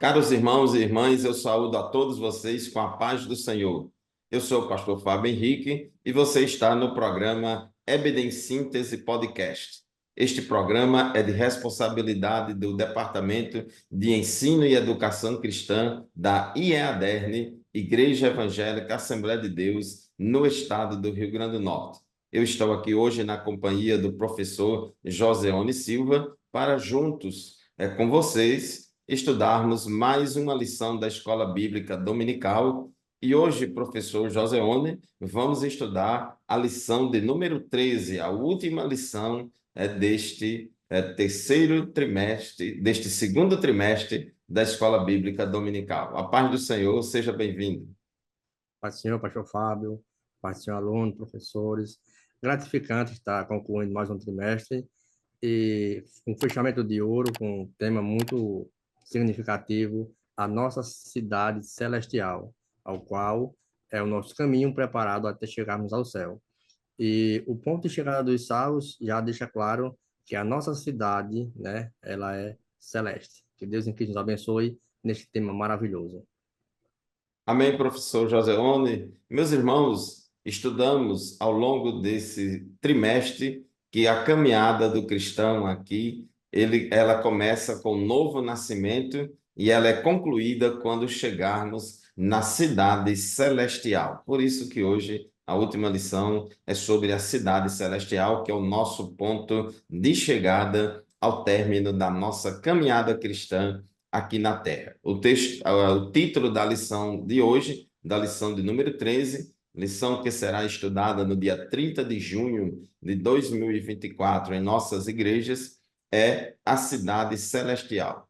Caros irmãos e irmãs, eu saúdo a todos vocês com a paz do Senhor. Eu sou o pastor Fábio Henrique e você está no programa Síntese Podcast. Este programa é de responsabilidade do Departamento de Ensino e Educação Cristã da IEADERN, Igreja Evangélica Assembleia de Deus, no estado do Rio Grande do Norte. Eu estou aqui hoje na companhia do professor Joseone Silva para juntos, com vocês, estudarmos mais uma lição da Escola Bíblica Dominical. E hoje, professor Joseone, vamos estudar a lição de número 13, a última lição deste terceiro trimestre, deste segundo trimestre da Escola Bíblica Dominical. A paz do Senhor, seja bem-vindo. Paz do Senhor, pastor Fábio, paz do Senhor, aluno, professores. Gratificante estar concluindo mais um trimestre e um fechamento de ouro com um tema muito significativo, a nossa cidade celestial, ao qual é o nosso caminho preparado até chegarmos ao céu. E o ponto de chegada dos salvos já deixa claro que a nossa cidade, né, ela é celeste. Que Deus em Cristo nos abençoe neste tema maravilhoso. Amém, professor Joseone. Meus irmãos, estudamos ao longo desse trimestre que a caminhada do cristão aqui, ela começa com o novo nascimento e ela é concluída quando chegarmos na cidade celestial. Por isso que hoje a última lição é sobre a cidade celestial, que é o nosso ponto de chegada ao término da nossa caminhada cristã aqui na Terra. O título da lição de hoje, da lição de número 13, lição que será estudada no dia 30 de junho de 2024 em nossas igrejas, é a cidade celestial.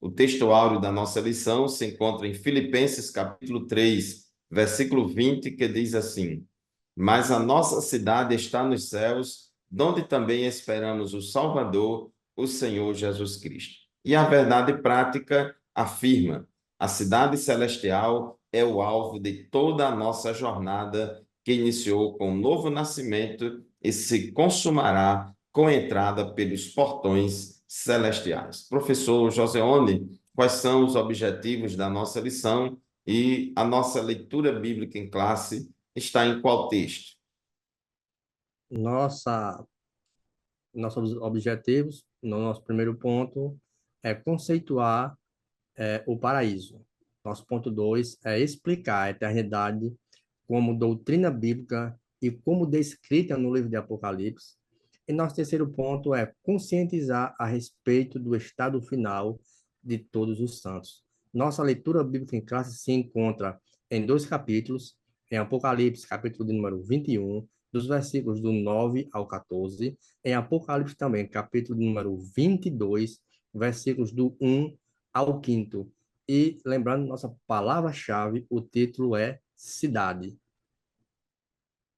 O texto áureo da nossa lição se encontra em Filipenses capítulo 3, versículo 20, que diz assim: Mas a nossa cidade está nos céus, donde também esperamos o Salvador, o Senhor Jesus Cristo. E a verdade prática afirma: a cidade celestial é o alvo de toda a nossa jornada, que iniciou com o novo nascimento e se consumará com a entrada pelos portões celestiais. Professor Joseone, quais são os objetivos da nossa lição e a nossa leitura bíblica em classe está em qual texto? Nossa Nossos objetivos, no nosso primeiro ponto, é conceituar o paraíso. Nosso ponto 2 é explicar a eternidade como doutrina bíblica e como descrita no livro de Apocalipse. E nosso terceiro ponto é conscientizar a respeito do estado final de todos os santos. Nossa leitura bíblica em classe se encontra em dois capítulos, em Apocalipse, capítulo de número 21, dos versículos do 9 ao 14, em Apocalipse também, capítulo de número 22, versículos do 1 ao 5. E lembrando nossa palavra-chave, o título é cidade.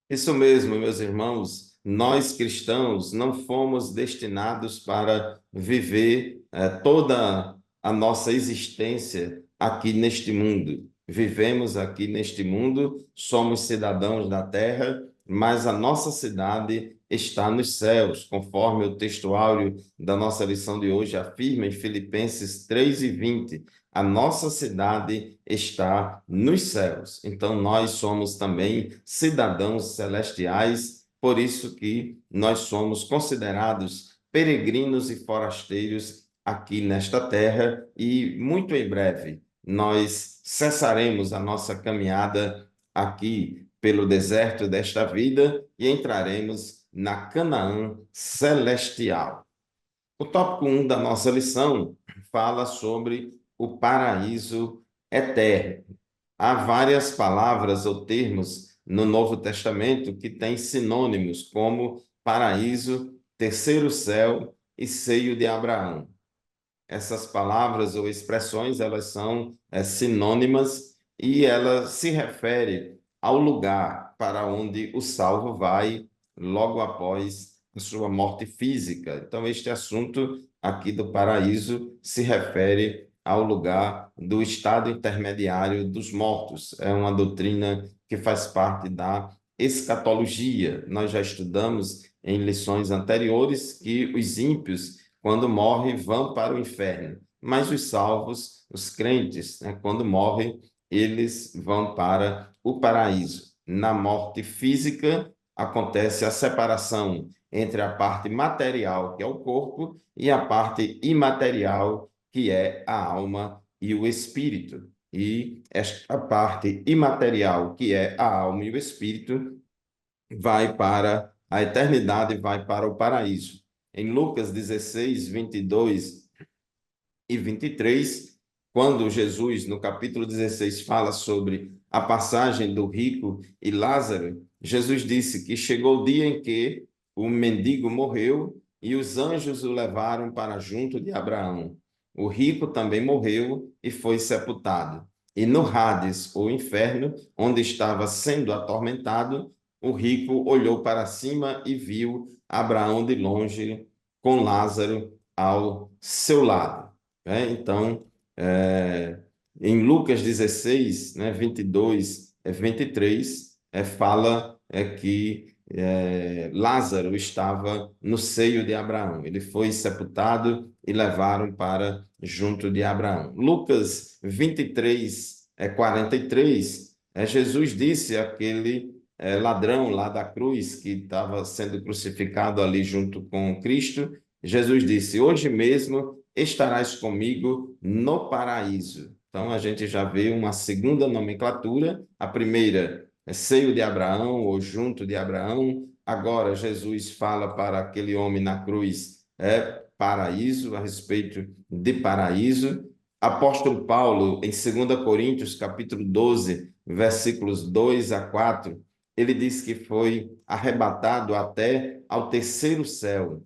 Isso mesmo, meus irmãos, nós cristãos não fomos destinados para viver toda a nossa existência aqui neste mundo. Vivemos aqui neste mundo, somos cidadãos da terra, mas a nossa cidade está nos céus, conforme o texto áureo da nossa lição de hoje afirma em Filipenses 3:20. A nossa cidade está nos céus. Então, nós somos também cidadãos celestiais, por isso que nós somos considerados peregrinos e forasteiros aqui nesta terra, e muito em breve nós cessaremos a nossa caminhada aqui pelo deserto desta vida e entraremos na Canaã celestial. O tópico 1 da nossa lição fala sobre o paraíso eterno. Há várias palavras ou termos no Novo Testamento que têm sinônimos, como paraíso, terceiro céu e seio de Abraão. Essas palavras ou expressões, elas são sinônimas e elas se referem ao lugar para onde o salvo vai logo após a sua morte física. Então, este assunto aqui do paraíso se refere ao lugar do estado intermediário dos mortos. É uma doutrina que faz parte da escatologia. Nós já estudamos em lições anteriores que os ímpios, quando morrem, vão para o inferno. mas os salvos, os crentes, né, quando morrem, eles vão para o paraíso. Na morte física, acontece a separação entre a parte material, que é o corpo, e a parte imaterial, que é a alma e o espírito. E esta parte imaterial, que é a alma e o espírito, vai para a eternidade, vai para o paraíso. Em Lucas 16, 22 e 23, quando Jesus, no capítulo 16, fala sobre a passagem do rico e Lázaro, Jesus disse que chegou o dia em que o mendigo morreu e os anjos o levaram para junto de Abraão. O rico também morreu e foi sepultado. E no Hades, o inferno, onde estava sendo atormentado, o rico olhou para cima e viu Abraão de longe com Lázaro ao seu lado. Então, é, em Lucas 16, 22 e 23, fala que Lázaro estava no seio de Abraão. Ele foi sepultado e levaram para junto de Abraão. Lucas 23, 43, Jesus disse àquele ladrão lá da cruz que estava sendo crucificado ali junto com Cristo, Jesus disse: hoje mesmo estarás comigo no paraíso. Então a gente já vê uma segunda nomenclatura. A primeira é seio de Abraão ou junto de Abraão. Agora Jesus fala para aquele homem na cruz paraíso, a respeito de paraíso. Apóstolo Paulo, em 2 Coríntios, capítulo 12, versículos 2 a 4, ele diz que foi arrebatado até ao terceiro céu.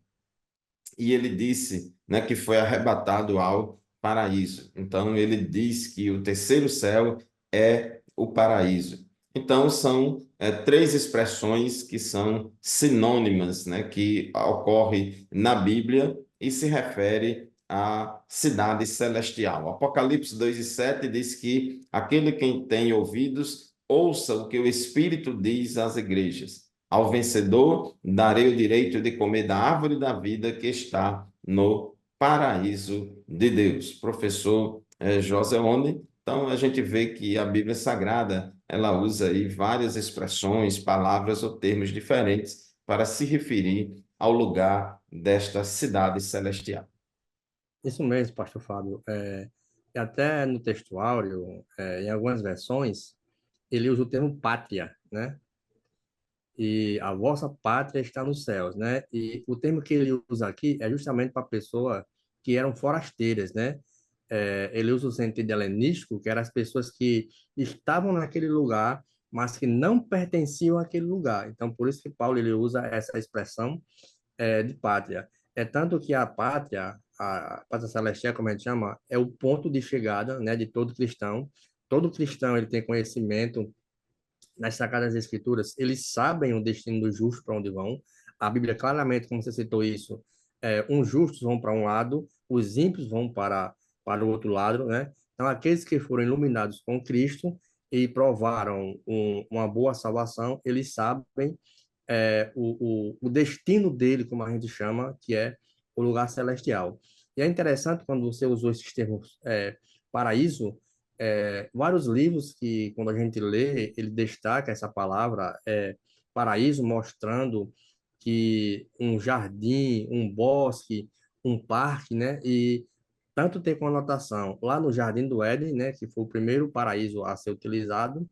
E ele disse, né, que foi arrebatado ao paraíso. Então, ele diz que o terceiro céu é o paraíso. Então, são três expressões que são sinônimas, né, que ocorrem na Bíblia e se refere à cidade celestial. Apocalipse 2:7 diz que aquele quem tem ouvidos, ouça o que o Espírito diz às igrejas. Ao vencedor, darei o direito de comer da árvore da vida que está no paraíso de Deus. Professor José One. Então, a gente vê que a Bíblia Sagrada, ela usa aí várias expressões, palavras ou termos diferentes para se referir ao lugar desta cidade celestial. Isso mesmo, pastor Fábio. E até no textuário, em algumas versões, ele usa o termo pátria, né? E a vossa pátria está nos céus, né? E o termo que ele usa aqui é justamente para pessoa que eram forasteiras, né? Ele usa o sentido helenístico, que eram as pessoas que estavam naquele lugar, mas que não pertenciam àquele lugar. Então, por isso que Paulo ele usa essa expressão de pátria. É tanto que a pátria celestial, como a gente chama, é o ponto de chegada, né, de todo cristão. Todo cristão ele tem conhecimento nas Sagradas Escrituras, eles sabem o destino dos justos para onde vão. A Bíblia claramente, como você citou isso, os justos vão para um lado, os ímpios vão para o outro lado, né? Então, aqueles que foram iluminados com Cristo e provaram uma boa salvação, eles sabem o destino dele, como a gente chama, que é o lugar celestial. E é interessante quando você usou esses termos paraíso, vários livros que, quando a gente lê, ele destaca essa palavra paraíso, mostrando que um jardim, um bosque, um parque, né? E tanto tem conotação lá no Jardim do Éden, né? Que foi o primeiro paraíso a ser utilizado.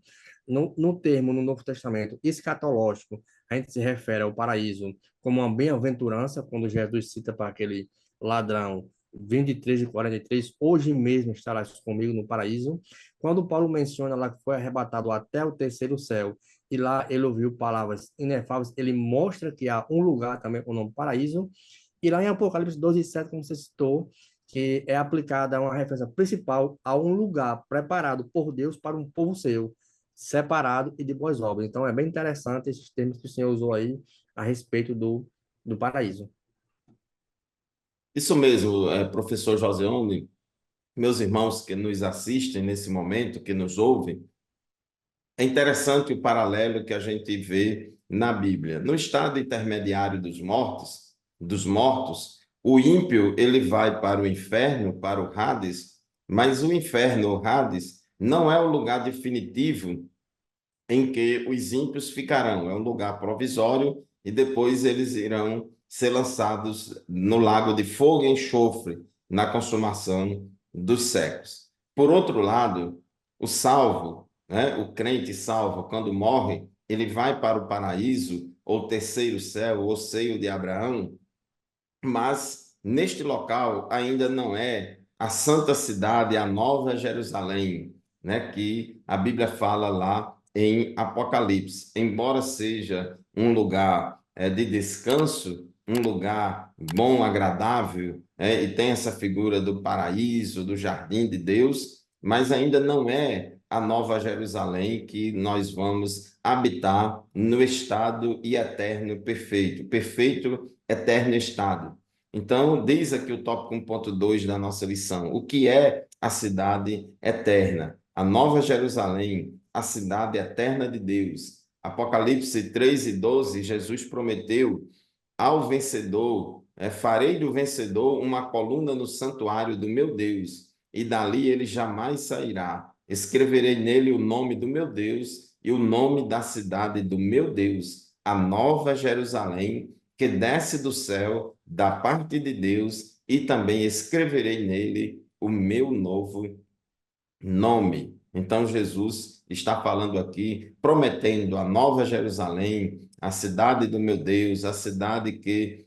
No termo, no Novo Testamento, escatológico, a gente se refere ao paraíso como uma bem-aventurança, quando Jesus cita para aquele ladrão 23 e 43, hoje mesmo estarás comigo no paraíso. Quando Paulo menciona lá que foi arrebatado até o terceiro céu, e lá ele ouviu palavras inefáveis, ele mostra que há um lugar também, o nome paraíso. E lá em Apocalipse 12:7, como você citou, que é aplicada uma referência principal a um lugar preparado por Deus para um povo seu, separado e de boas obras. Então, é bem interessante esses termos que o senhor usou aí a respeito do paraíso. Isso mesmo, professor Joseone, meus irmãos que nos assistem nesse momento, que nos ouvem, é interessante o paralelo que a gente vê na Bíblia. No estado intermediário dos mortos, O ímpio, ele vai para o inferno, para o Hades, mas o inferno, o Hades, não é o lugar definitivo em que os ímpios ficarão. É um lugar provisório e depois eles irão ser lançados no lago de fogo e enxofre, na consumação dos séculos. Por outro lado, o salvo, né, o crente salvo, quando morre, ele vai para o paraíso, ou terceiro céu, ou seio de Abraão, mas neste local ainda não é a santa cidade, a Nova Jerusalém, né, que a Bíblia fala lá em Apocalipse. Embora seja um lugar de descanso, um lugar bom, agradável, e tem essa figura do paraíso, do jardim de Deus, mas ainda não é a Nova Jerusalém que nós vamos habitar no estado e eterno perfeito, perfeito eterno estado. Então, diz aqui o tópico 1.2 da nossa lição: o que é a cidade eterna? A Nova Jerusalém, a cidade eterna de Deus. Apocalipse 3:12, Jesus prometeu ao vencedor, farei do vencedor uma coluna no santuário do meu Deus, e dali ele jamais sairá. Escreverei nele o nome do meu Deus e o nome da cidade do meu Deus, a Nova Jerusalém, que desce do céu da parte de Deus, e também escreverei nele o meu novo nome. Então, Jesus está falando aqui, prometendo a Nova Jerusalém, a cidade do meu Deus, a cidade que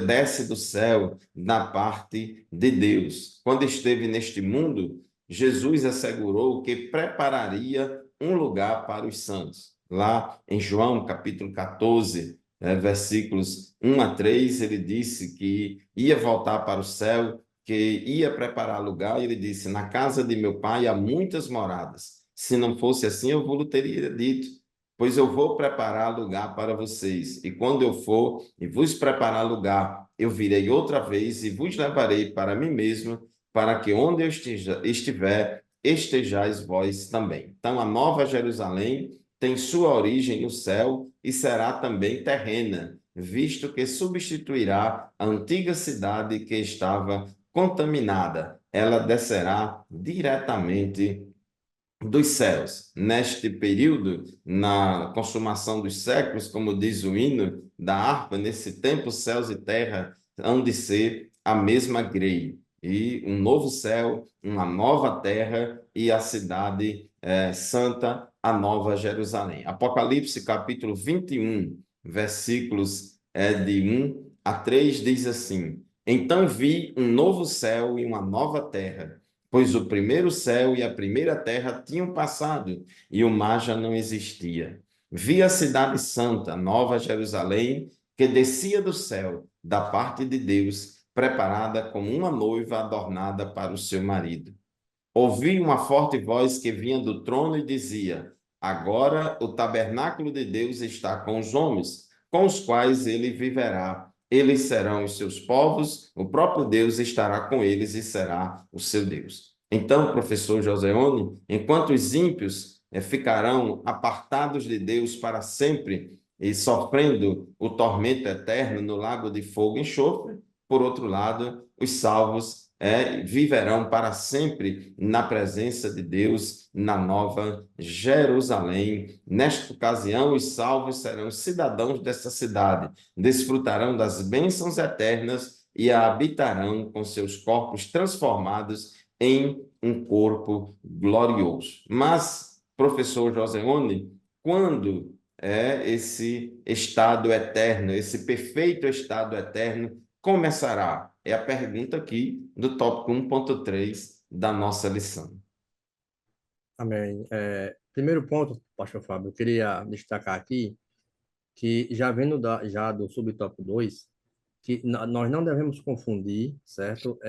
desce do céu da parte de Deus. Quando esteve neste mundo, Jesus assegurou que prepararia um lugar para os santos. Lá em João, capítulo 14, versículos 1 a 3, ele disse que ia voltar para o céu, que ia preparar lugar, e ele disse: na casa de meu pai há muitas moradas. Se não fosse assim, eu vou teria dito, pois eu vou preparar lugar para vocês. E quando eu for e vos preparar lugar, eu virei outra vez e vos levarei para mim mesmo, para que onde eu estiver, estejais vós também. Então, a Nova Jerusalém tem sua origem no céu e será também terrena, visto que substituirá a antiga cidade que estava contaminada. Ela descerá diretamente dos céus. Neste período, na consumação dos séculos, como diz o hino da harpa, nesse tempo, céus e terra hão de ser a mesma grei. E um novo céu, uma nova terra e a cidade santa, a nova Jerusalém. Apocalipse capítulo 21, versículos de 1 a 3, diz assim: então vi um novo céu e uma nova terra, pois o primeiro céu e a primeira terra tinham passado, e o mar já não existia. Vi a cidade santa, Nova Jerusalém, que descia do céu, da parte de Deus, preparada como uma noiva adornada para o seu marido. Ouvi uma forte voz que vinha do trono e dizia: agora o tabernáculo de Deus está com os homens, com os quais ele viverá. Eles serão os seus povos, o próprio Deus estará com eles e será o seu Deus. Então, professor Joseone, enquanto os ímpios ficarão apartados de Deus para sempre e sofrendo o tormento eterno no lago de fogo e enxofre, por outro lado, os salvos viverão para sempre na presença de Deus, na Nova Jerusalém. Nesta ocasião, os salvos serão cidadãos dessa cidade, desfrutarão das bênçãos eternas e a habitarão com seus corpos transformados em um corpo glorioso. Mas, professor Joseone, quando é esse estado eterno, esse perfeito estado eterno começará? É a pergunta aqui do tópico 1.3 da nossa lição. Amém. Primeiro ponto, pastor Fábio, eu queria destacar aqui que, já vendo já do subtópico 2, que nós não devemos confundir, certo?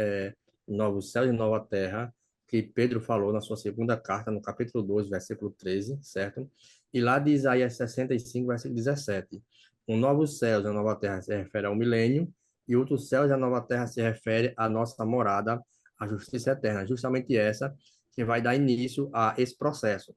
Novos céus e nova terra, que Pedro falou na sua segunda carta, no capítulo 2, versículo 13, certo? E lá de Isaías 65, versículo 17. Um novo céus e a nova terra se refere ao milênio, e outros céus e a nova terra se refere à nossa morada, a justiça eterna. Justamente essa que vai dar início a esse processo.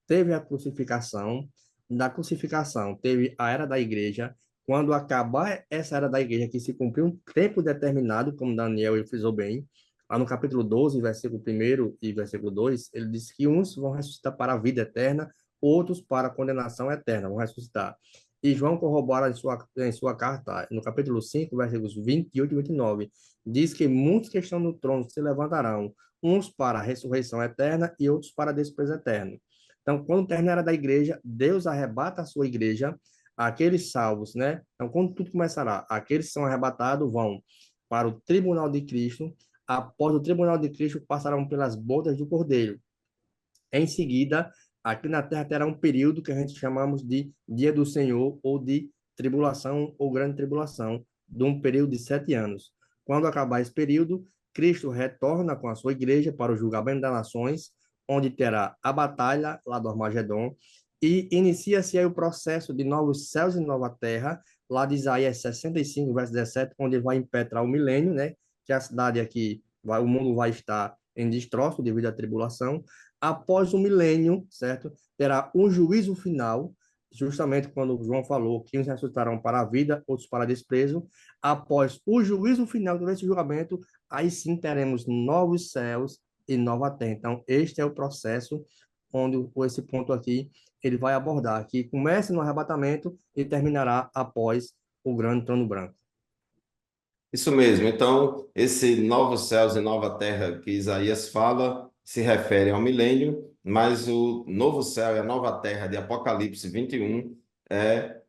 Teve a crucificação, da crucificação teve a era da igreja, Quando acabar essa era da igreja, que se cumprir um tempo determinado, como Daniel ele frisou bem, lá no capítulo 12, versículo 1 e versículo 2, ele diz que uns vão ressuscitar para a vida eterna, outros para a condenação eterna, vão ressuscitar. E João corrobora em sua carta, no capítulo 5, versículos 28 e 29, diz que muitos que estão no trono se levantarão, uns para a ressurreição eterna e outros para desprezo eterno. Então, quando terminar a era da igreja, Deus arrebata a sua igreja, aqueles salvos, né? Então, quando tudo começará, aqueles que são arrebatados vão para o tribunal de Cristo, após o tribunal de Cristo passarão pelas bodas do Cordeiro. Em seguida, aqui na Terra terá um período que a gente chamamos de Dia do Senhor ou de tribulação ou grande tribulação, de um período de 7 anos. Quando acabar esse período, Cristo retorna com a sua igreja para o julgamento das nações, onde terá a batalha lá do Armagedon, e inicia-se aí o processo de novos céus e nova terra, lá de Isaías 65, verso 17, onde vai impetrar o milênio, né? Que a cidade aqui, o mundo vai estar em destroço devido à tribulação. Após o milênio, certo? Terá um juízo final, justamente quando João falou que uns ressuscitarão para a vida, outros para desprezo. Após o juízo final desse julgamento, aí sim teremos novos céus e nova terra. Então, este é o processo onde esse ponto aqui ele vai abordar, que começa no arrebatamento e terminará após o grande trono branco. Isso mesmo. Então, esse novos céus e nova terra que Isaías fala se refere ao milênio, mas o novo céu e a nova terra de Apocalipse 21 é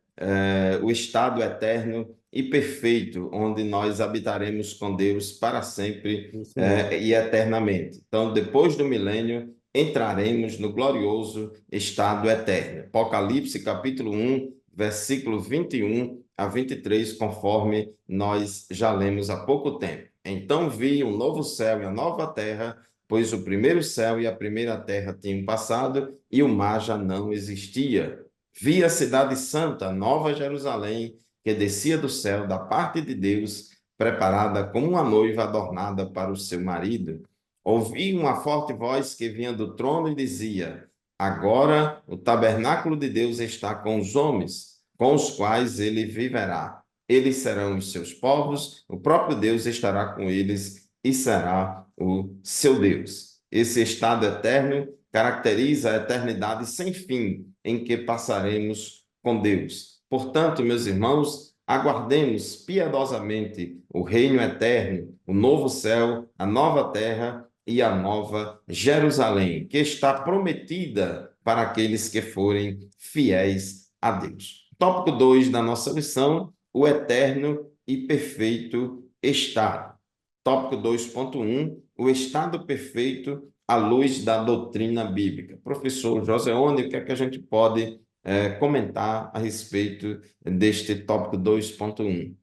o estado eterno e perfeito, onde nós habitaremos com Deus para sempre, Isso mesmo. e eternamente. Então, depois do milênio, entraremos no glorioso estado eterno. Apocalipse capítulo 1, versículo 21 a 23, conforme nós já lemos há pouco tempo. Então vi um novo céu e a nova terra, pois o primeiro céu e a primeira terra tinham passado e o mar já não existia. Vi a cidade santa, Nova Jerusalém, que descia do céu da parte de Deus, preparada como uma noiva adornada para o seu marido. Ouvi uma forte voz que vinha do trono e dizia: Agora o tabernáculo de Deus está com os homens, com os quais ele viverá. Eles serão os seus povos, o próprio Deus estará com eles e será o seu Deus. Esse estado eterno caracteriza a eternidade sem fim em que passaremos com Deus. Portanto, meus irmãos, aguardemos piedosamente o reino eterno, o novo céu, a nova terra e a nova Jerusalém, que está prometida para aqueles que forem fiéis a Deus. Tópico 2 da nossa lição, o eterno e perfeito estado. Tópico 2.1, o estado perfeito à luz da doutrina bíblica. Professor Joseone, o que é que a gente pode comentar a respeito deste tópico 2.1?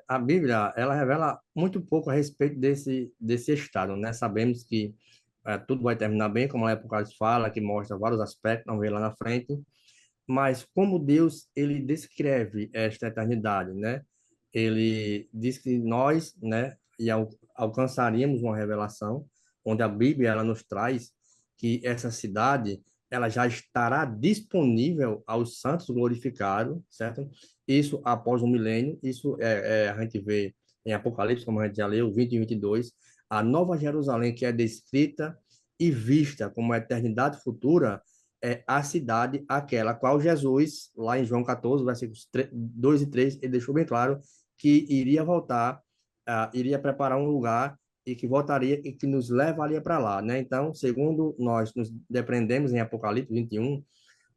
A Bíblia, ela revela muito pouco a respeito desse estado, né? Sabemos que tudo vai terminar bem, como a Apocalipse fala, que mostra vários aspectos, não vê lá na frente, mas como Deus, ele descreve esta eternidade, né? Ele diz que nós, né, alcançaríamos uma revelação, onde a Bíblia, ela nos traz que essa cidade, ela já estará disponível aos santos glorificados, certo? Isso após o milênio, isso a gente vê em Apocalipse, como a gente já leu, 20 e 22, a Nova Jerusalém, que é descrita e vista como a eternidade futura, é a cidade aquela qual Jesus, lá em João 14, versículos 2 e 3, ele deixou bem claro que iria voltar, iria preparar um lugar e que voltaria e que nos levaria para lá, né? Então, segundo nós nos depreendemos em Apocalipse 21,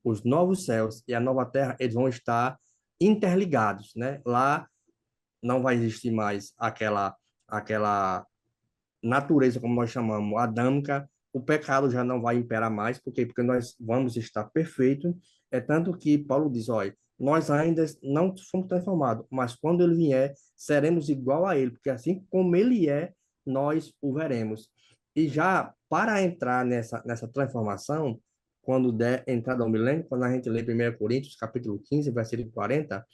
os novos céus e a nova terra, eles vão estar interligados, né? Lá não vai existir mais aquela natureza, como nós chamamos, adâmica, o pecado já não vai imperar mais, porque nós vamos estar perfeito. É tanto que Paulo diz, olha, nós ainda não fomos transformados, mas quando ele vier, seremos igual a ele, porque assim como ele é, nós o veremos. E já para entrar nessa transformação, quando der entrada ao milênio, quando a gente lê 1 Coríntios, capítulo 15, versículo 40,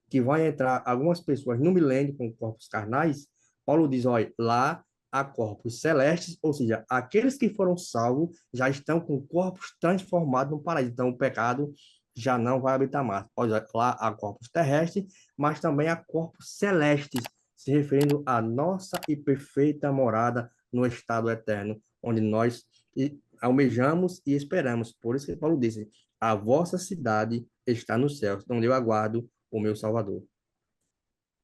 que vai entrar algumas pessoas no milênio com corpos carnais, Paulo diz, olha, lá há corpos celestes, ou seja, aqueles que foram salvos já estão com corpos transformados no paraíso. Então, o pecado já não vai habitar mais. Olha, lá há corpos terrestres, mas também há corpos celestes, se referindo à nossa e perfeita morada no estado eterno, onde nós almejamos e esperamos. Por isso que Paulo disse: a vossa cidade está no céu, onde eu aguardo o meu Salvador.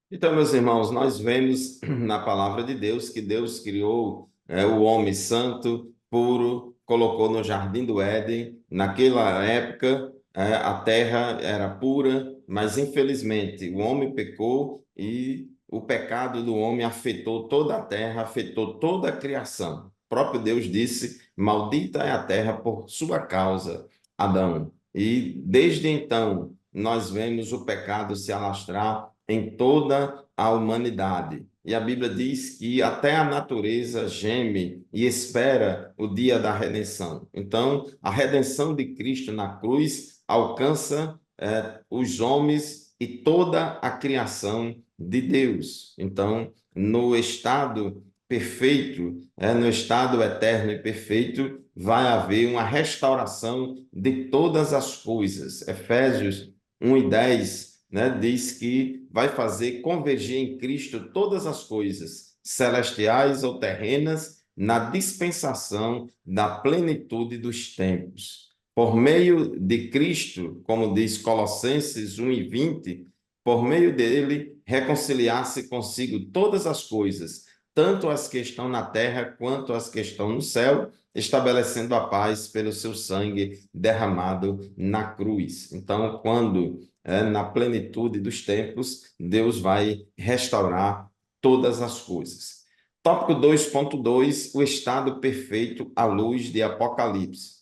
Então, meus irmãos, nós vemos na palavra de Deus que Deus criou o homem santo, puro, colocou no jardim do Éden. Naquela época, a terra era pura, mas infelizmente o homem pecou e o pecado do homem afetou toda a terra, afetou toda a criação. O próprio Deus disse: Maldita é a terra por sua causa, Adão. E desde então, nós vemos o pecado se alastrar em toda a humanidade. E a Bíblia diz que até a natureza geme e espera o dia da redenção. Então, a redenção de Cristo na cruz alcança os homens e toda a criação de Deus. Então, no estado perfeito, no estado eterno e perfeito, vai haver uma restauração de todas as coisas. Efésios 1:10, né, diz que vai fazer convergir em Cristo todas as coisas, celestiais ou terrenas, na dispensação da plenitude dos tempos. Por meio de Cristo, como diz Colossenses 1:20, por meio dele, reconciliar-se consigo todas as coisas, tanto as que estão na terra quanto as que estão no céu, estabelecendo a paz pelo seu sangue derramado na cruz. Então, quando na plenitude dos tempos, Deus vai restaurar todas as coisas. Tópico 2.2, o estado perfeito à luz de Apocalipse.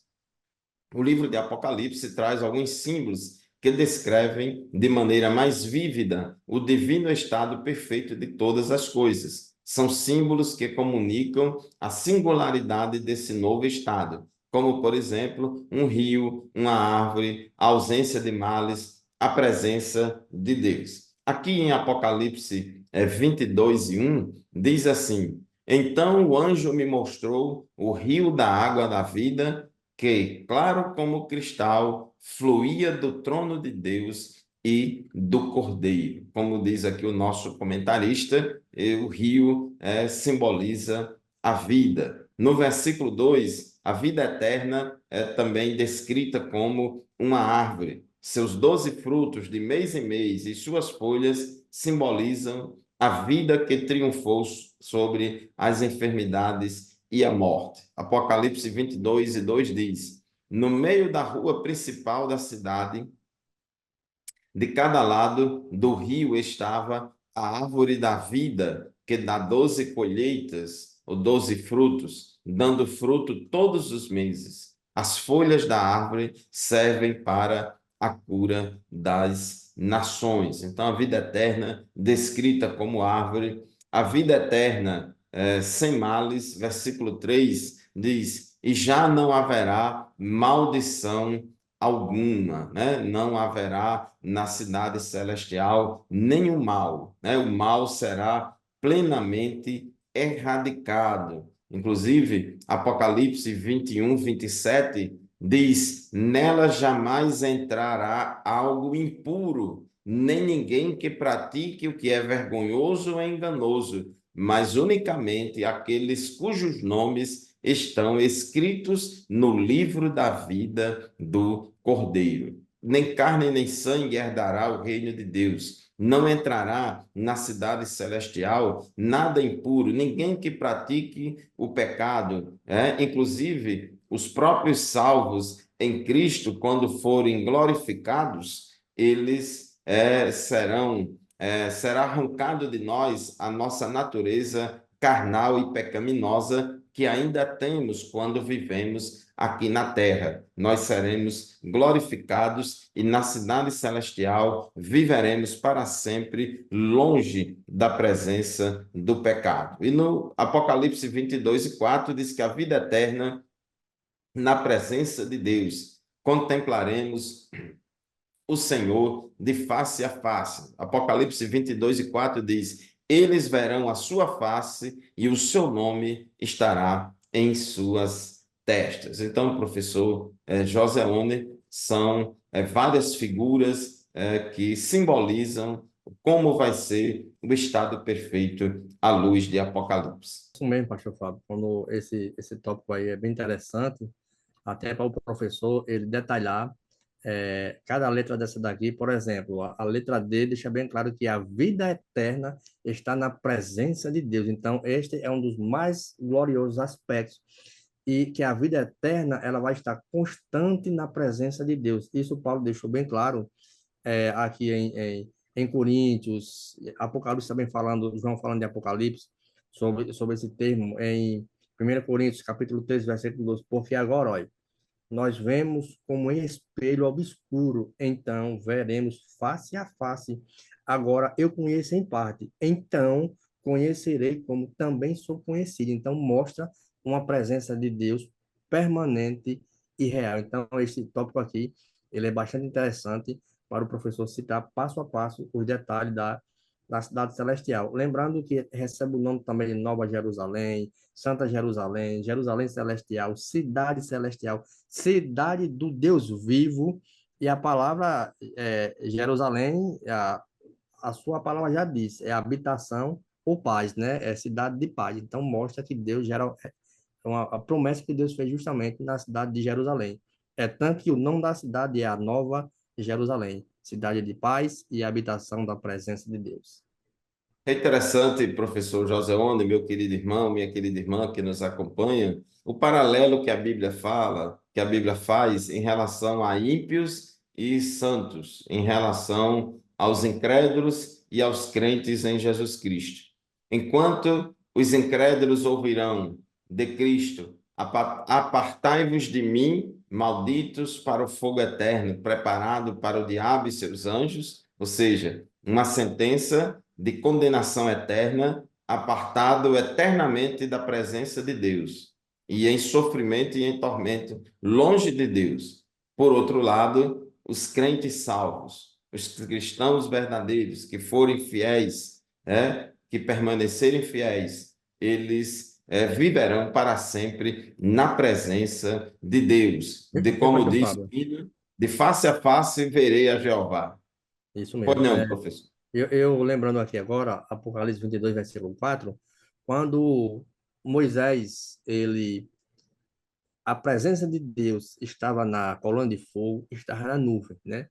O livro de Apocalipse traz alguns símbolos que descrevem de maneira mais vívida o divino estado perfeito de todas as coisas. São símbolos que comunicam a singularidade desse novo estado, como, por exemplo, um rio, uma árvore, a ausência de males, a presença de Deus. Aqui em Apocalipse 22:1, diz assim: Então o anjo me mostrou o rio da água da vida, que, claro como cristal, fluía do trono de Deus e do Cordeiro. Como diz aqui o nosso comentarista, o rio simboliza a vida. No versículo 2, a vida eterna é também descrita como uma árvore. Seus 12 frutos de mês em mês e suas folhas simbolizam a vida que triunfou sobre as enfermidades e a morte. Apocalipse 22:2 diz: No meio da rua principal da cidade, de cada lado do rio estava a árvore da vida, que dá 12 colheitas, ou 12 frutos, dando fruto todos os meses. As folhas da árvore servem para a cura das nações. Então, a vida eterna, descrita como árvore, a vida eterna sem males, versículo 3 diz: E já não haverá maldição alguma, né? Não haverá na cidade celestial nenhum mal, né? O mal será plenamente erradicado. Inclusive, Apocalipse 21:27 diz: Nela jamais entrará algo impuro, nem ninguém que pratique o que é vergonhoso ou enganoso, mas unicamente aqueles cujos nomes estão escritos no livro da vida do Cordeiro. Nem carne nem sangue herdará o reino de Deus. Não entrará na cidade celestial nada impuro, ninguém que pratique o pecado. Inclusive, os próprios salvos em Cristo, quando forem glorificados, eles será arrancado de nós a nossa natureza carnal e pecaminosa que ainda temos quando vivemos aqui na terra. Nós seremos glorificados e na cidade celestial viveremos para sempre longe da presença do pecado. E no Apocalipse 22:4 diz que a vida eterna na presença de Deus contemplaremos o Senhor de face a face. Apocalipse 22:4 diz: Eles verão a sua face e o seu nome estará em suas destas. Então, professor Joseone, são várias figuras que simbolizam como vai ser o estado perfeito à luz de Apocalipse. Isso mesmo, pastor Fábio, quando esse tópico aí é bem interessante, até para o professor ele detalhar cada letra dessa daqui. Por exemplo, a letra D deixa bem claro que a vida eterna está na presença de Deus. Então, este é um dos mais gloriosos aspectos, e que a vida eterna ela vai estar constante na presença de Deus. Isso Paulo deixou bem claro aqui em Coríntios, Apocalipse também falando, João falando de Apocalipse, sobre esse termo, em 1 Coríntios, capítulo 3, versículo 12, porque agora, olha, nós vemos como em espelho obscuro, então veremos face a face. Agora eu conheço em parte, então conhecerei como também sou conhecido. Então mostra uma presença de Deus permanente e real. Então esse tópico aqui, ele é bastante interessante para o professor citar passo a passo os detalhes da cidade celestial. Lembrando que recebe o nome também de Nova Jerusalém, Santa Jerusalém, Jerusalém Celestial, Cidade Celestial, cidade do Deus vivo, e a palavra Jerusalém, a sua palavra já diz, é habitação ou paz, né? É cidade de paz. Então mostra que Deus gera a promessa que Deus fez justamente na cidade de Jerusalém. É tanto que o nome da cidade é a Nova Jerusalém, cidade de paz e habitação da presença de Deus. É interessante, professor Joseone, meu querido irmão, minha querida irmã que nos acompanha, o paralelo que a Bíblia fala, que a Bíblia faz em relação a ímpios e santos, em relação aos incrédulos e aos crentes em Jesus Cristo. Enquanto os incrédulos ouvirão de Cristo, apartai-vos de mim, malditos, para o fogo eterno, preparado para o diabo e seus anjos, ou seja, uma sentença de condenação eterna, apartado eternamente da presença de Deus, e em sofrimento e em tormento, longe de Deus. Por outro lado, os crentes salvos, os cristãos verdadeiros, que forem fiéis, que permanecerem fiéis, eles viverão para sempre na presença de Deus. De Meu como pastor diz o Fábio, hino, de face a face verei a Jeová. isso Pois mesmo. não, professor. Eu lembrando aqui agora, Apocalipse 22, versículo 4, quando Moisés, a presença de Deus estava na coluna de fogo, estava na nuvem, né?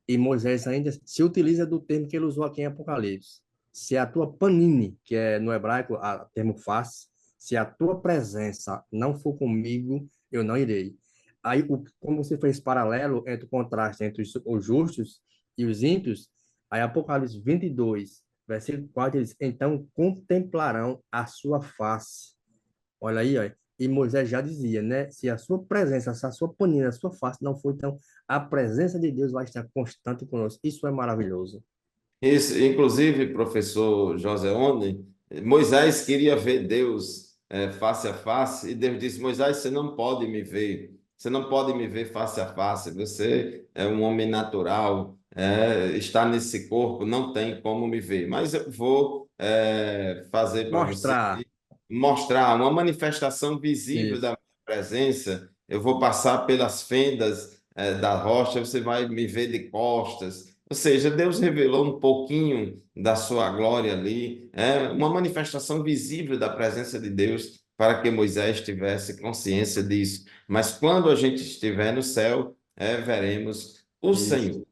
E Moisés ainda se utiliza do termo que ele usou aqui em Apocalipse. Se a tua panine, que é no hebraico o termo face, se a tua presença não for comigo, eu não irei. Aí, como você fez paralelo entre o contraste entre os justos e os ímpios, aí Apocalipse 22, versículo 4, diz, então contemplarão a sua face. Olha aí, ó. E Moisés já dizia, né? Se a sua presença, se a sua panina, a sua face não for, então a presença de Deus vai estar constante conosco. Isso é maravilhoso. Isso, inclusive, professor Joseone, Moisés queria ver Deus face a face, e Deus disse: Moisés, você não pode me ver, você não pode me ver face a face, você é um homem natural, está nesse corpo, não tem como me ver, mas eu vou fazer para você Mostrar mostrar uma manifestação visível da isso. minha presença. Eu vou passar pelas fendas da rocha, você vai me ver de costas. Ou seja, Deus revelou um pouquinho da sua glória ali, uma manifestação visível da presença de Deus para que Moisés tivesse consciência disso. Mas quando a gente estiver no céu, veremos o Isso. Senhor.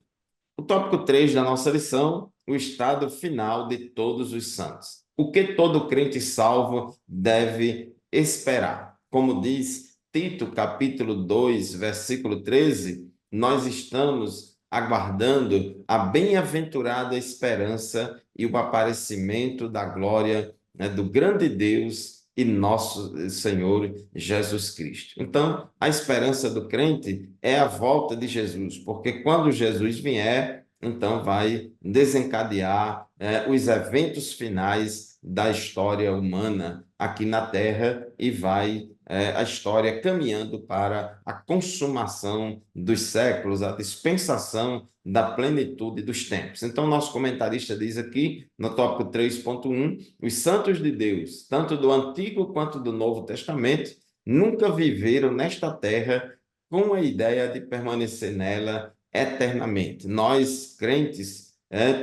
O tópico 3 da nossa lição, o estado final de todos os santos. O que todo crente salvo deve esperar? Como diz Tito, capítulo 2, versículo 13, nós estamos aguardando a bem-aventurada esperança e o aparecimento da glória, né, do grande Deus e nosso Senhor Jesus Cristo. Então, a esperança do crente é a volta de Jesus, porque quando Jesus vier, então vai desencadear os eventos finais da história humana aqui na Terra e vai a história caminhando para a consumação dos séculos, a dispensação da plenitude dos tempos. Então, nosso comentarista diz aqui, no tópico 3.1, os santos de Deus, tanto do Antigo quanto do Novo Testamento, nunca viveram nesta terra com a ideia de permanecer nela eternamente. Nós, crentes,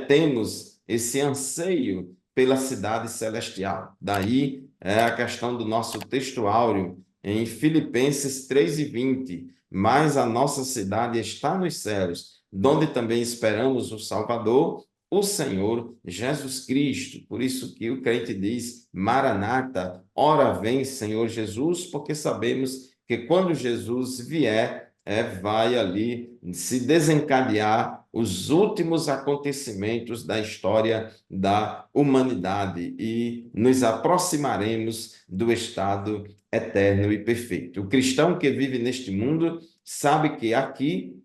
temos esse anseio pela cidade celestial. Daí a questão do nosso texto áureo em Filipenses 3:20. Mas a nossa cidade está nos céus, donde também esperamos o Salvador, o Senhor Jesus Cristo. Por isso que o crente diz, Maranata, ora vem, Senhor Jesus, porque sabemos que quando Jesus vier, vai ali se desencadear os últimos acontecimentos da história da humanidade e nos aproximaremos do estado eterno e perfeito. O cristão que vive neste mundo sabe que aqui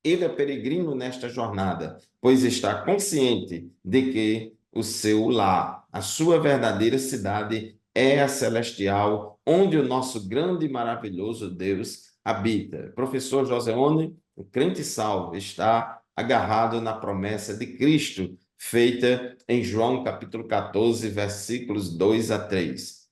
ele é peregrino nesta jornada, pois está consciente de que o seu lar, a sua verdadeira cidade, é a celestial, onde o nosso grande e maravilhoso Deus habita. Professor Joseone, o crente salvo, está agarrado na promessa de Cristo, feita em João capítulo 14, versículos 2 a 3.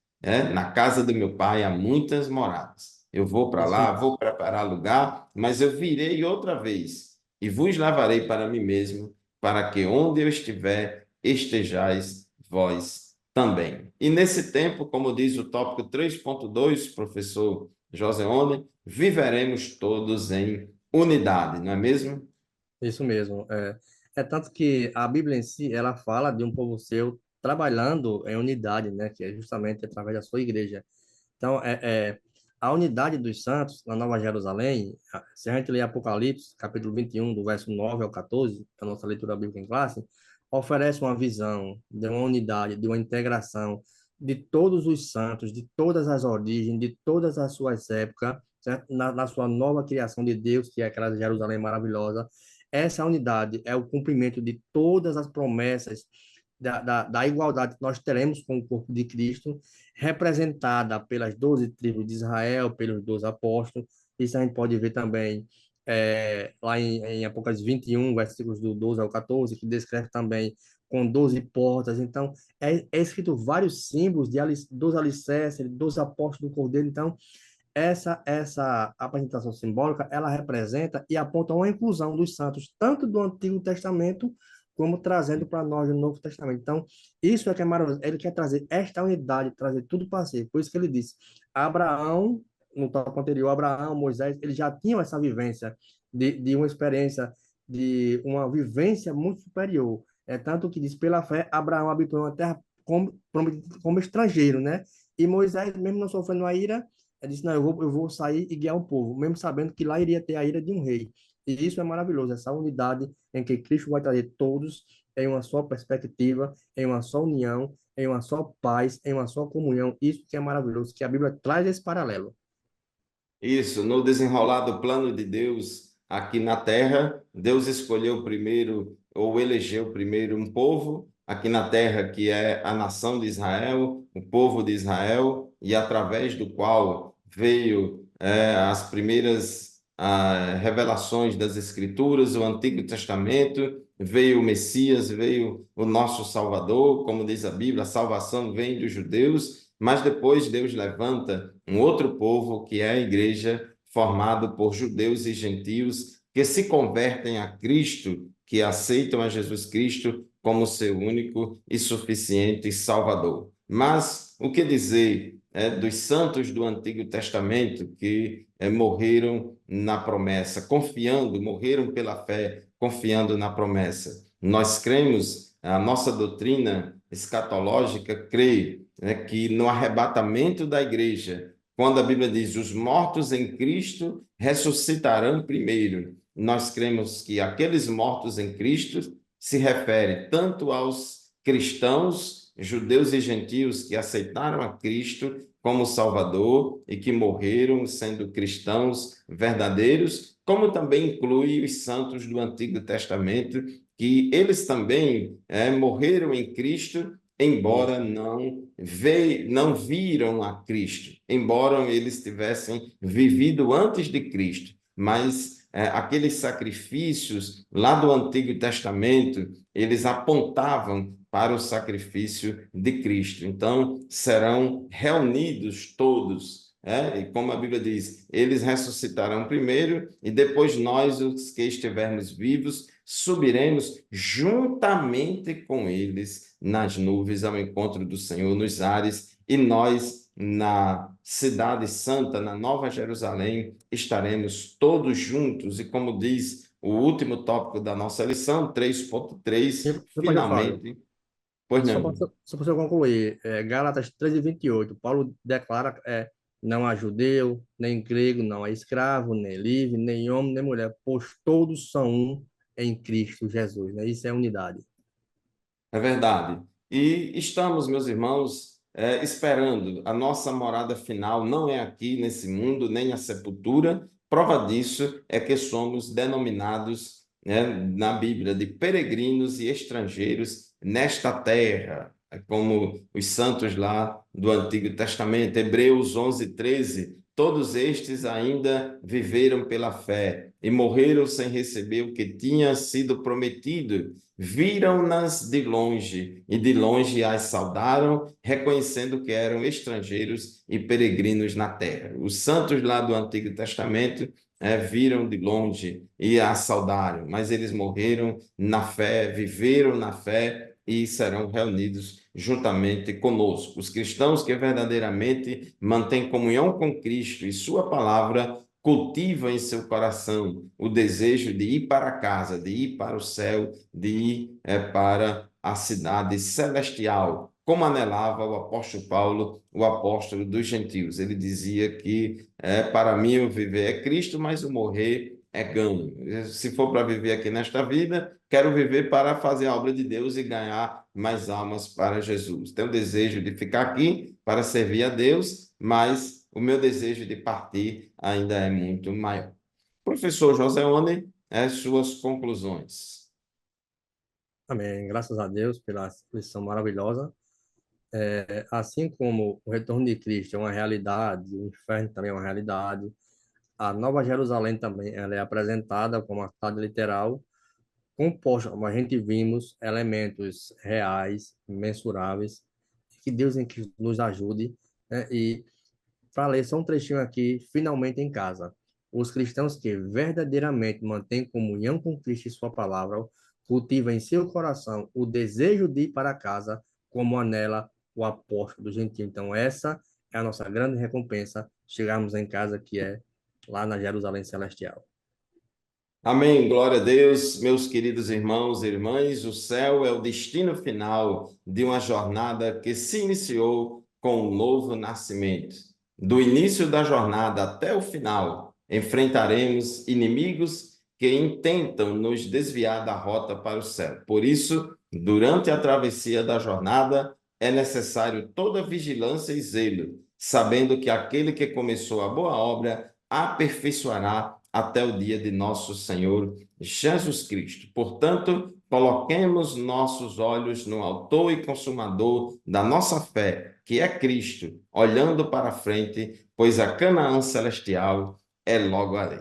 Na casa do meu pai há muitas moradas. Eu vou para Isso lá, mesmo. vou preparar lugar, mas eu virei outra vez e vos levarei para mim mesmo, para que onde eu estiver, estejais vós também. E nesse tempo, como diz o tópico 3.2, professor Joseone, viveremos todos em unidade, não é mesmo? Isso mesmo. É tanto que a Bíblia em si, ela fala de um povo seu trabalhando em unidade, né? Que é justamente através da sua igreja. Então, a unidade dos santos na Nova Jerusalém, se a gente ler Apocalipse, capítulo 21, do verso 9 ao 14, a nossa leitura bíblica em classe, oferece uma visão de uma unidade, de uma integração de todos os santos, de todas as origens, de todas as suas épocas, certo? Na sua nova criação de Deus, que é aquela Jerusalém maravilhosa. Essa unidade é o cumprimento de todas as promessas da igualdade que nós teremos com o corpo de Cristo, representada pelas 12 tribos de Israel, pelos 12 apóstolos. Isso a gente pode ver também lá em Apocalipse 21, versículos do 12 ao 14, que descreve também com 12 portas. Então, é escrito vários símbolos dos alicerces, dos apóstolos do Cordeiro. Então, essa apresentação simbólica, ela representa e aponta uma inclusão dos santos, tanto do Antigo Testamento, como trazendo para nós o Novo Testamento. Então, isso é que é maravilhoso. Ele quer trazer esta unidade, trazer tudo para si. Por isso que ele disse, Abraão, no tópico anterior, Abraão, Moisés, eles já tinham essa vivência de uma experiência, de uma vivência muito superior. É tanto que diz, pela fé, Abraão habitou em uma terra como estrangeiro, né? E Moisés, mesmo não sofrendo a ira, ele disse, não, eu vou sair e guiar o povo, mesmo sabendo que lá iria ter a ira de um rei. E isso é maravilhoso, essa unidade em que Cristo vai trazer todos em uma só perspectiva, em uma só união, em uma só paz, em uma só comunhão. Isso que é maravilhoso, que a Bíblia traz esse paralelo. Isso, no desenrolar do plano de Deus aqui na terra, Deus escolheu primeiro, ou elegeu primeiro um povo aqui na terra, que é a nação de Israel, o povo de Israel, e através do qual veio as primeiras revelações das Escrituras, o Antigo Testamento, veio o Messias, veio o nosso Salvador, como diz a Bíblia, a salvação vem dos judeus, mas depois Deus levanta um outro povo, que é a igreja, formado por judeus e gentios, que se convertem a Cristo, que aceitam a Jesus Cristo como seu único e suficiente Salvador. Mas o que dizer dos santos do Antigo Testamento que morreram na promessa, confiando, morreram pela fé, confiando na promessa? Nós cremos, a nossa doutrina escatológica crê, que no arrebatamento da igreja, quando a Bíblia diz os mortos em Cristo ressuscitarão primeiro, nós cremos que aqueles mortos em Cristo se refere tanto aos cristãos, judeus e gentios que aceitaram a Cristo como Salvador e que morreram sendo cristãos verdadeiros, como também inclui os santos do Antigo Testamento, que eles também morreram em Cristo, embora Isso. não viram a Cristo, embora eles tivessem vivido antes de Cristo, mas aqueles sacrifícios lá do Antigo Testamento, eles apontavam para o sacrifício de Cristo. Então, serão reunidos todos e como a Bíblia diz, eles ressuscitarão primeiro e depois nós, os que estivermos vivos, subiremos juntamente com eles nas nuvens ao encontro do Senhor nos ares, e nós, na Cidade Santa, na Nova Jerusalém, estaremos todos juntos. E como diz o último tópico da nossa lição, 3.3, Meu pastor Fábio, finalmente, pois só não. para eu concluir, Gálatas 3:28, Paulo declara, não há judeu, nem grego, não há escravo, nem livre, nem homem, nem mulher, pois todos são um em Cristo Jesus, né? Isso é unidade. É verdade. E estamos, meus irmãos, esperando. A nossa morada final não é aqui nesse mundo, nem a sepultura. Prova disso é que somos denominados, né, na Bíblia de peregrinos e estrangeiros nesta terra. É como os santos lá do Antigo Testamento, Hebreus 11:13. Todos estes ainda viveram pela fé e morreram sem receber o que tinha sido prometido. Viram-nas de longe e de longe as saudaram, reconhecendo que eram estrangeiros e peregrinos na terra. Os santos lá do Antigo Testamento viram de longe e as saudaram, mas eles morreram na fé, viveram na fé e serão reunidos juntamente conosco. Os cristãos que verdadeiramente mantêm comunhão com Cristo e sua palavra cultiva em seu coração o desejo de ir para casa, de ir para o céu, de ir para a cidade celestial, como anelava o apóstolo Paulo, o apóstolo dos gentios. Ele dizia que para mim o viver é Cristo, mas o morrer é ganho. Se for para viver aqui nesta vida, quero viver para fazer a obra de Deus e ganhar mais almas para Jesus. Tenho o desejo de ficar aqui para servir a Deus, mas o meu desejo de partir ainda é muito maior. Professor Joseone, suas conclusões. Amém. Graças a Deus pela lição maravilhosa. Assim como o retorno de Cristo é uma realidade, o inferno também é uma realidade, a Nova Jerusalém também ela é apresentada como uma cidade literal, composta, como a gente vimos, elementos reais, mensuráveis, que Deus em que nos ajude, né? E para ler só um trechinho aqui, finalmente em casa. Os cristãos que verdadeiramente mantêm comunhão com Cristo e sua palavra, cultivam em seu coração o desejo de ir para casa, como anela o apóstolo do gentio. Então, essa é a nossa grande recompensa, chegarmos em casa, que é lá na Jerusalém Celestial. Amém. Glória a Deus, meus queridos irmãos e irmãs. O céu é o destino final de uma jornada que se iniciou com um novo nascimento. Do início da jornada até o final, enfrentaremos inimigos que intentam nos desviar da rota para o céu. Por isso, durante a travessia da jornada, é necessário toda vigilância e zelo, sabendo que aquele que começou a boa obra aperfeiçoará até o dia de nosso Senhor Jesus Cristo. Portanto, coloquemos nossos olhos no autor e consumador da nossa fé, que é Cristo, olhando para frente, pois a Canaã celestial é logo ali.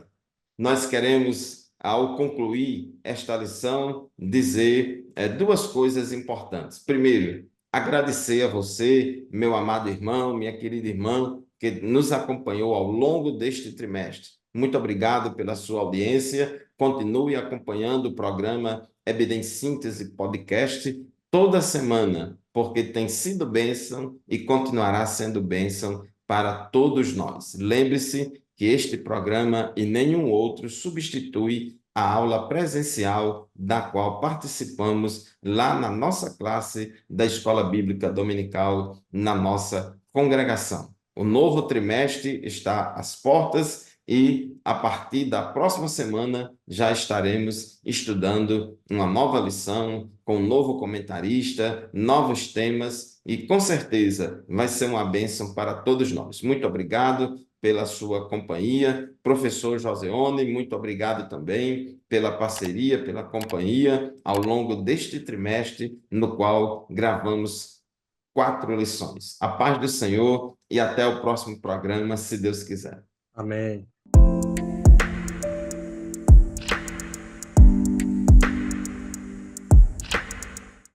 Nós queremos, ao concluir esta lição, dizer duas coisas importantes. Primeiro, agradecer a você, meu amado irmão, minha querida irmã, que nos acompanhou ao longo deste trimestre. Muito obrigado pela sua audiência. Continue acompanhando o programa Evidencíntese Podcast toda semana, porque tem sido bênção e continuará sendo bênção para todos nós. Lembre-se que este programa e nenhum outro substitui a aula presencial da qual participamos lá na nossa classe da Escola Bíblica Dominical, na nossa congregação. O novo trimestre está às portas e, a partir da próxima semana, já estaremos estudando uma nova lição, com um novo comentarista, novos temas, e com certeza vai ser uma bênção para todos nós. Muito obrigado pela sua companhia. Professor Joseone, muito obrigado também pela parceria, pela companhia ao longo deste trimestre, no qual gravamos 4 lições. A paz do Senhor e até o próximo programa, se Deus quiser. Amém.